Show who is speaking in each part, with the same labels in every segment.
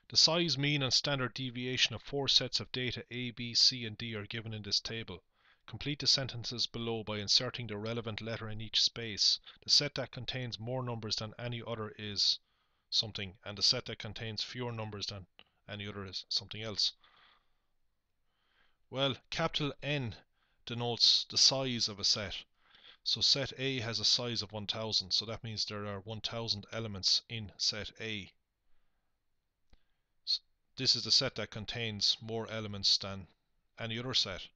Speaker 1: The size, mean and standard deviation of 4 sets of data A, B, C and D are given in this table. Complete the sentences below by inserting the relevant letter in each space. The set that contains more numbers than any other is something, and the set that contains fewer numbers than any other is something else. Well, capital N denotes the size of a set. So set A has a size of 1000, so that means there are 1000 elements in set A. This is the set that contains more elements than any other set.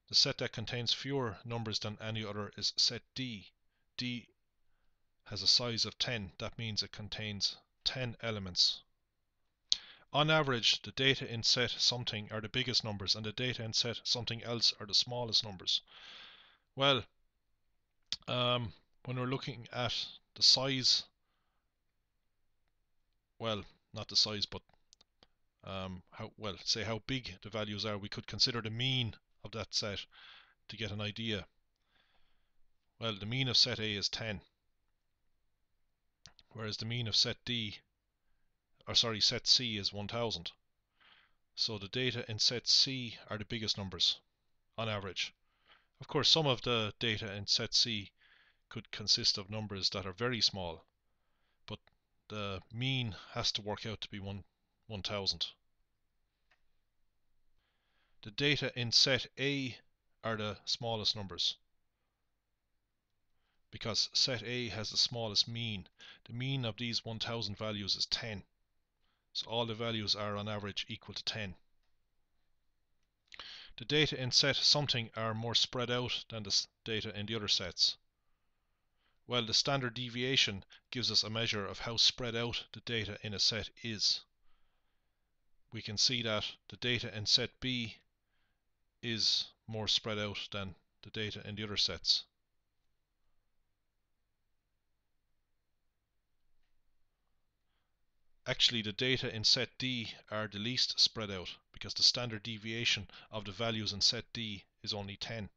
Speaker 1: The set that contains fewer numbers than any other is set D. D has a size of 10, that means it contains 10 elements. On average, the data in set something are the biggest numbers and the data in set something else are the smallest numbers. Well, when we're looking at the size, well, not the size, but how big the values are, we could consider the mean of that set to get an idea. Well, the mean of set A is 10, whereas the mean of set C is 1000. So the data in set C are the biggest numbers on average. Of course, some of the data in set C could consist of numbers that are very small, but the mean has to work out to be 1000. The data in set A are the smallest numbers because set A has the smallest mean. The mean of these 1000 values is 10. So all the values are on average equal to 10. The data in set something are more spread out than the data in the other sets. Well, the standard deviation gives us a measure of how spread out the data in a set is. We can see that the data in set B is more spread out than the data in the other sets. Actually, the data in set D are the least spread out because the standard deviation of the values in set D is only 10.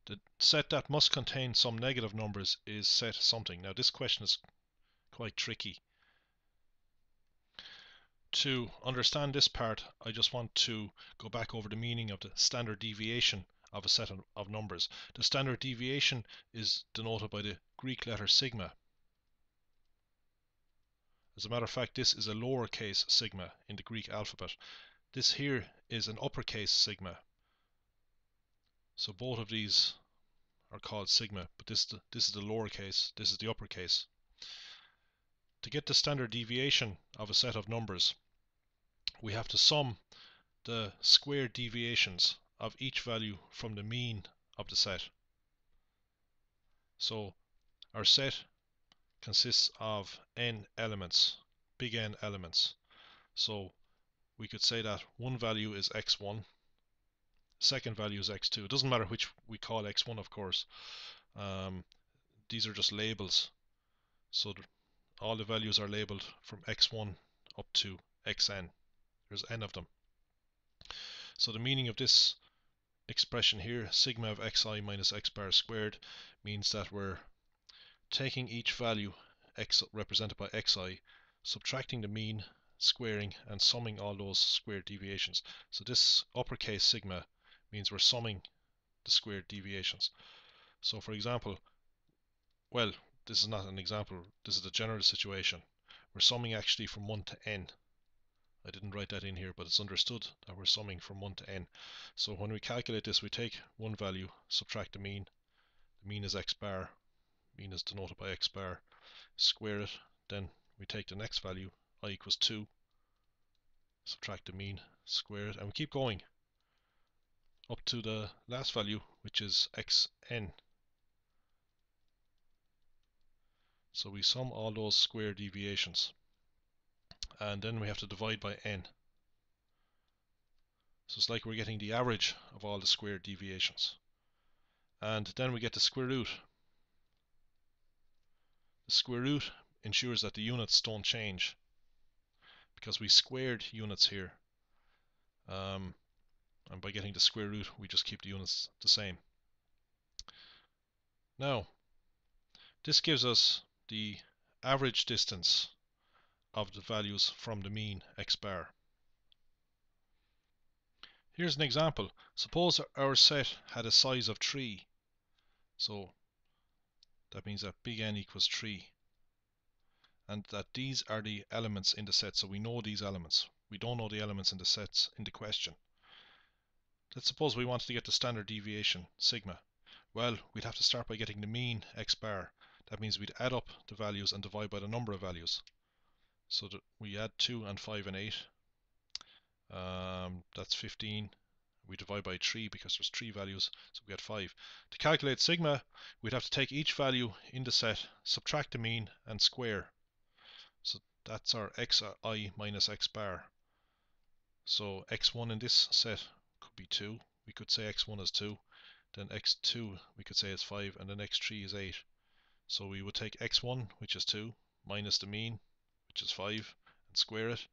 Speaker 1: The set that must contain some negative numbers is set something. Now this question is quite tricky. To understand this part, I just want to go back over the meaning of the standard deviation of a set of numbers. The standard deviation is denoted by the Greek letter sigma. As a matter of fact, this is a lowercase sigma in the Greek alphabet. This here is an uppercase sigma. So both of these are called sigma, but this is the lowercase, this is the uppercase. To get the standard deviation of a set of numbers, we have to sum the square deviations of each value from the mean of the set. So our set consists of n elements, big N elements. So we could say that one value is x1, second value is x2. It doesn't matter which we call x1, of course. These are just labels. So all the values are labeled from x1 up to xn. There's n of them. So the meaning of this expression here, sigma of xi minus x bar squared, means that we're taking each value x represented by xi, subtracting the mean, squaring, and summing all those squared deviations. So this uppercase sigma means we're summing the squared deviations. So for example, well, this is not an example, this is the general situation. We're summing actually from 1 to n. I didn't write that in here, but it's understood that we're summing from 1 to n. So when we calculate this, we take one value, subtract the mean. The mean is x bar, mean is denoted by x bar, square it, then we take the next value, I equals 2, subtract the mean, square it, and we keep going up to the last value, which is xn. So we sum all those square deviations, and then we have to divide by n. So it's like we're getting the average of all the square deviations. And then we get the square root. The square root ensures that the units don't change, because we squared units here. And by getting the square root, we just keep the units the same. Now, this gives us the average distance of the values from the mean x bar. Here's an example. Suppose our set had a size of 3. So that means that big N equals 3. And that these are the elements in the set. So we know these elements. We don't know the elements in the sets in the question. Let's suppose we wanted to get the standard deviation, sigma. Well, we'd have to start by getting the mean x bar. That means we'd add up the values and divide by the number of values. So that we add 2 and 5 and 8. That's 15. We divide by 3 because there's 3 values, so we get 5. To calculate sigma, we'd have to take each value in the set, subtract the mean, and square. So that's our xi minus x bar. So x1 in this set could be 2. We could say x1 is 2. Then x2 we could say is 5, and then x3 is 8. So we would take x1, which is 2, minus the mean, which is 5, and square it.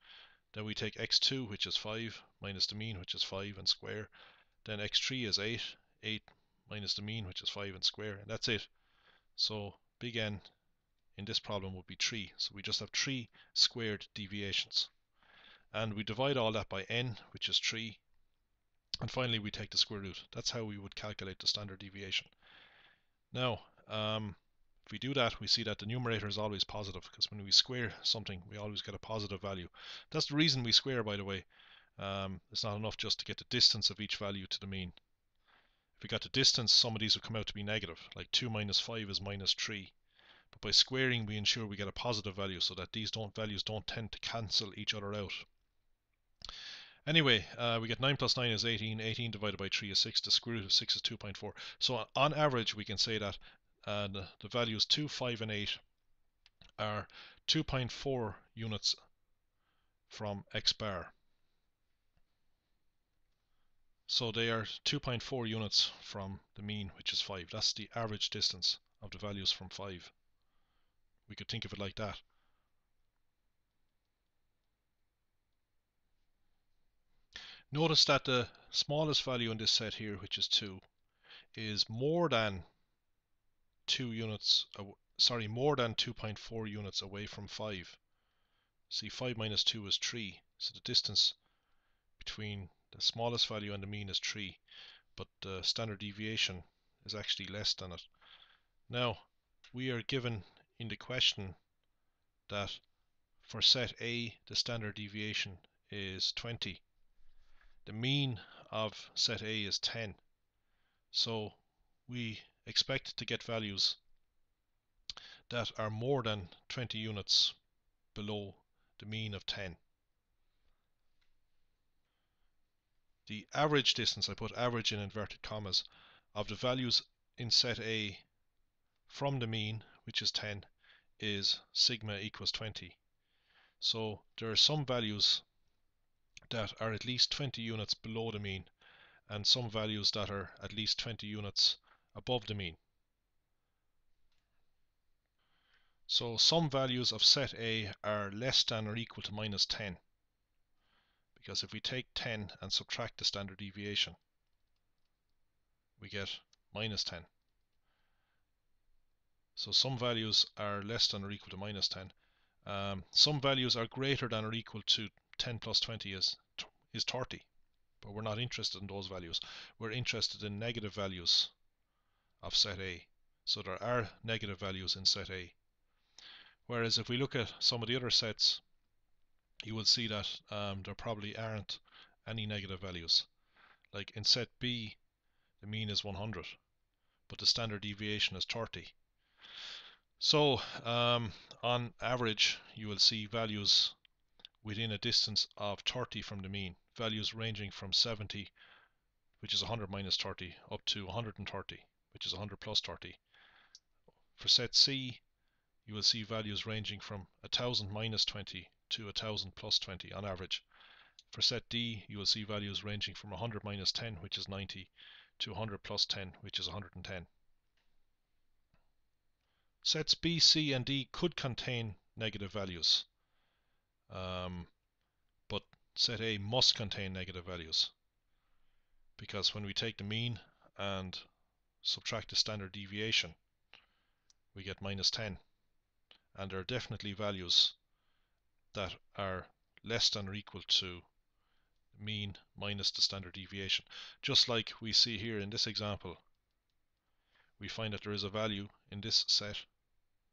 Speaker 1: Then we take x2, which is 5, minus the mean, which is 5, and square. Then x3 is 8, 8 minus the mean, which is 5, and square, and that's it. So big N in this problem would be 3. So we just have 3 squared deviations. And we divide all that by n, which is 3. And finally we take the square root. That's how we would calculate the standard deviation. Now, if we do that, we see that the numerator is always positive, because when we square something, we always get a positive value. That's the reason we square, by the way. It's not enough just to get the distance of each value to the mean. If we got the distance, some of these would come out to be negative, like 2 minus 5 is minus 3. But by squaring, we ensure we get a positive value, so that these values don't tend to cancel each other out. Anyway, we get 9 plus 9 is 18. 18 divided by 3 is 6. The square root of 6 is 2.4. So on average, we can say that the values 2, 5, and 8 are 2.4 units from x bar. So they are 2.4 units from the mean, which is 5. That's the average distance of the values from 5. We could think of it like that. Notice that the smallest value in this set here, which is 2, is more than 2 units, more than 2.4 units away from 5. See, 5 minus 2 is 3. So the distance between the smallest value and the mean is 3. But the standard deviation is actually less than it. Now, we are given in the question that for set A, the standard deviation is 20. The mean of set A is 10. So we expect to get values that are more than 20 units below the mean of 10. The average distance, I put average in inverted commas, of the values in set A from the mean, which is 10, is sigma equals 20. So there are some values that are at least 20 units below the mean, and some values that are at least 20 units above the mean. So some values of set A are less than or equal to minus 10, because if we take 10 and subtract the standard deviation, we get minus 10. So some values are less than or equal to minus 10. Some values are greater than or equal to 10 plus 20 is 30. But we're not interested in those values. We're interested in negative values of set A. So there are negative values in set A. Whereas if we look at some of the other sets, you will see that there probably aren't any negative values. Like in set B, the mean is 100, but the standard deviation is 30. So on average, you will see values within a distance of 30 from the mean. Values ranging from 70, which is 100 minus 30, up to 130, which is 100 plus 30. For set C, you will see values ranging from 1000 minus 20 to 1000 plus 20 on average. For set D, you will see values ranging from 100 minus 10, which is 90, to 100 plus 10, which is 110. Sets B, C, and D could contain negative values, but set A must contain negative values, because when we take the mean and subtract the standard deviation, we get minus 10. and there are definitely values that are less than or equal to mean minus the standard deviation. Just like we see here in this example, we find that there is a value in this set,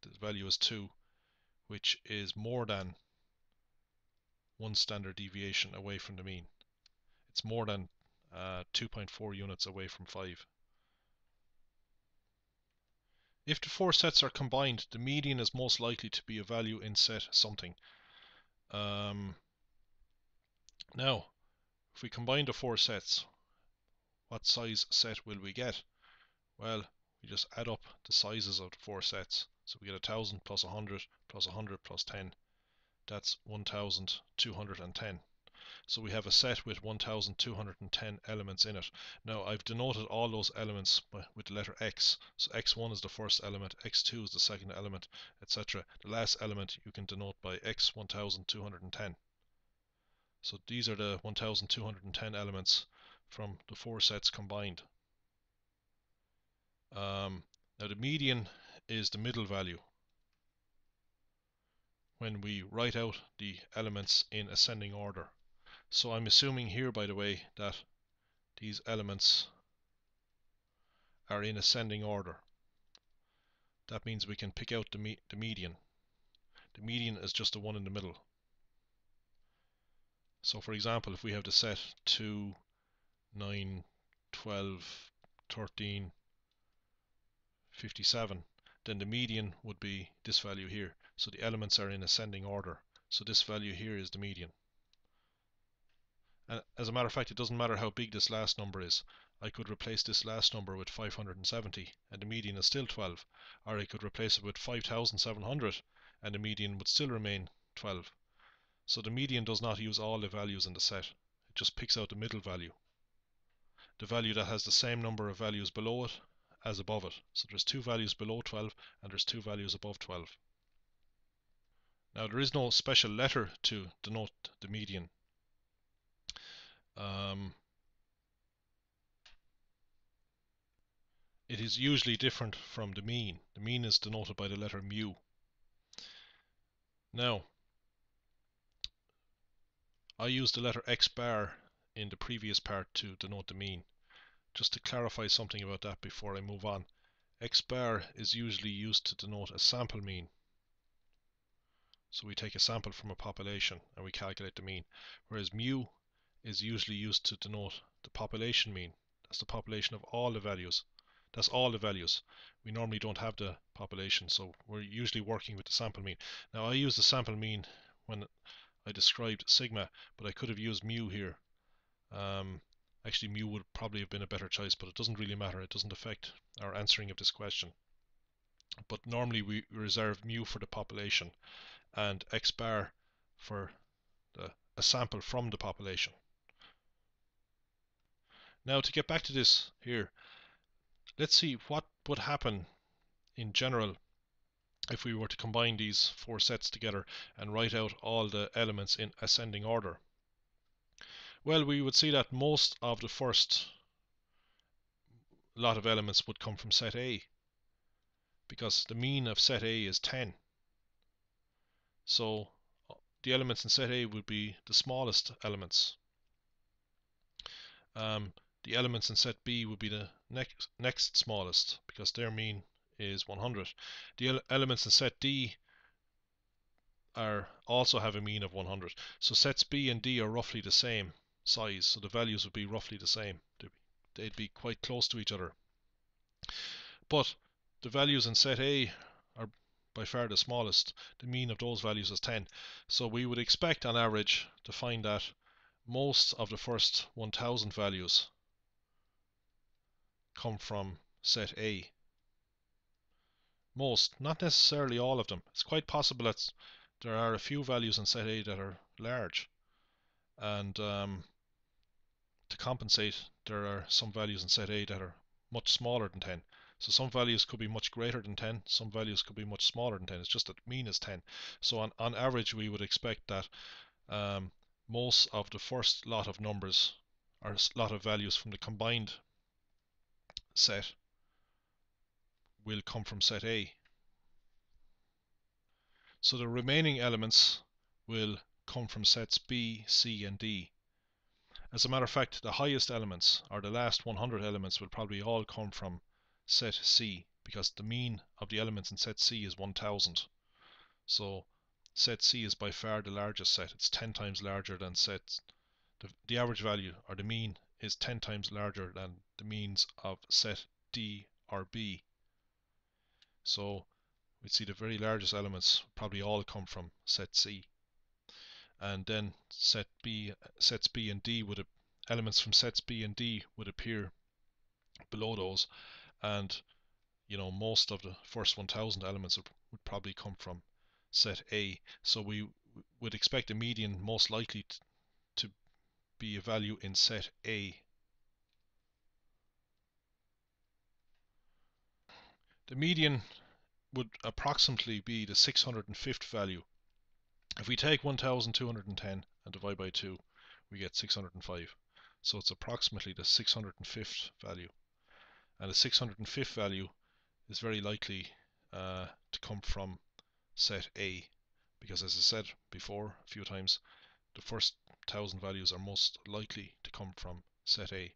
Speaker 1: the value is 2, which is more than 1 standard deviation away from the mean. It's more than 2.4 units away from 5. If the 4 sets are combined, the median is most likely to be a value in set something. Now, if we combine the 4 sets, what size set will we get? Well, we just add up the sizes of the 4 sets. So we get 1000 plus 100 plus 100 plus 10. That's 1210. So we have a set with 1210 elements in it. Now I've denoted all those elements with the letter X. So X1 is the first element, X2 is the second element, etc. The last element you can denote by X1210. So these are the 1210 elements from the 4 sets combined. Now the median is the middle value when we write out the elements in ascending order. So I'm assuming here, by the way, that these elements are in ascending order. That means we can pick out the median. The median is just the one in the middle. So for example, if we have the set 2, 9, 12, 13, 57, then the median would be this value here. So the elements are in ascending order. So this value here is the median. And as a matter of fact, it doesn't matter how big this last number is. I could replace this last number with 570 and the median is still 12. Or I could replace it with 5700 and the median would still remain 12. So the median does not use all the values in the set. It just picks out the middle value. The value that has the same number of values below it as above it. So there's 2 values below 12 and there's 2 values above 12. Now there is no special letter to denote the median. It is usually different from the mean. The mean is denoted by the letter mu. Now, I used the letter x bar in the previous part to denote the mean. Just to clarify something about that before I move on. X bar is usually used to denote a sample mean. So we take a sample from a population and we calculate the mean. Whereas mu is usually used to denote the population mean. That's the population of all the values. That's all the values. We normally don't have the population, so we're usually working with the sample mean. Now I use the sample mean when I described sigma, but I could have used mu here. Actually, mu would probably have been a better choice, but it doesn't really matter. It doesn't affect our answering of this question. But normally we reserve mu for the population and x bar for a sample from the population. Now to get back to this here, let's see what would happen in general if we were to combine these 4 sets together and write out all the elements in ascending order. Well, we would see that most of the first lot of elements would come from set A, because the mean of set A is 10. So the elements in set A would be the smallest elements. The elements in set B would be the next smallest, because their mean is 100. The elements in set D also have a mean of 100. So sets B and D are roughly the same size, so the values would be roughly the same. They'd be quite close to each other. But the values in set A are by far the smallest. The mean of those values is 10. So we would expect on average to find that most of the first 1000 values come from set A. Most, not necessarily all of them. It's quite possible that there are a few values in set A that are large, and to compensate, there are some values in set A that are much smaller than 10. So some values could be much greater than 10, some values could be much smaller than 10. It's just that mean is 10. So on average we would expect that most of the first lot of numbers or lot of values from the combined set will come from set A. So the remaining elements will come from sets B, C and D. As a matter of fact, the highest elements, or the last 100 elements, will probably all come from set C, because the mean of the elements in set C is 1000. So set C is by far the largest set. It's 10 times larger than the average value, or the mean, is 10 times larger than the means of set D or B. So we'd see the very largest elements probably all come from set C. And then sets B and D elements from sets B and D would appear below those, and most of the first 1000 elements would probably come from set A. So we would expect a median most likely to be a value in set A. The median would approximately be the 605th value. If we take 1210 and divide by 2, we get 605. So it's approximately the 605th value. And the 605th value is very likely to come from set A, because as I said before a few times, the first 1000 values are most likely to come from set A.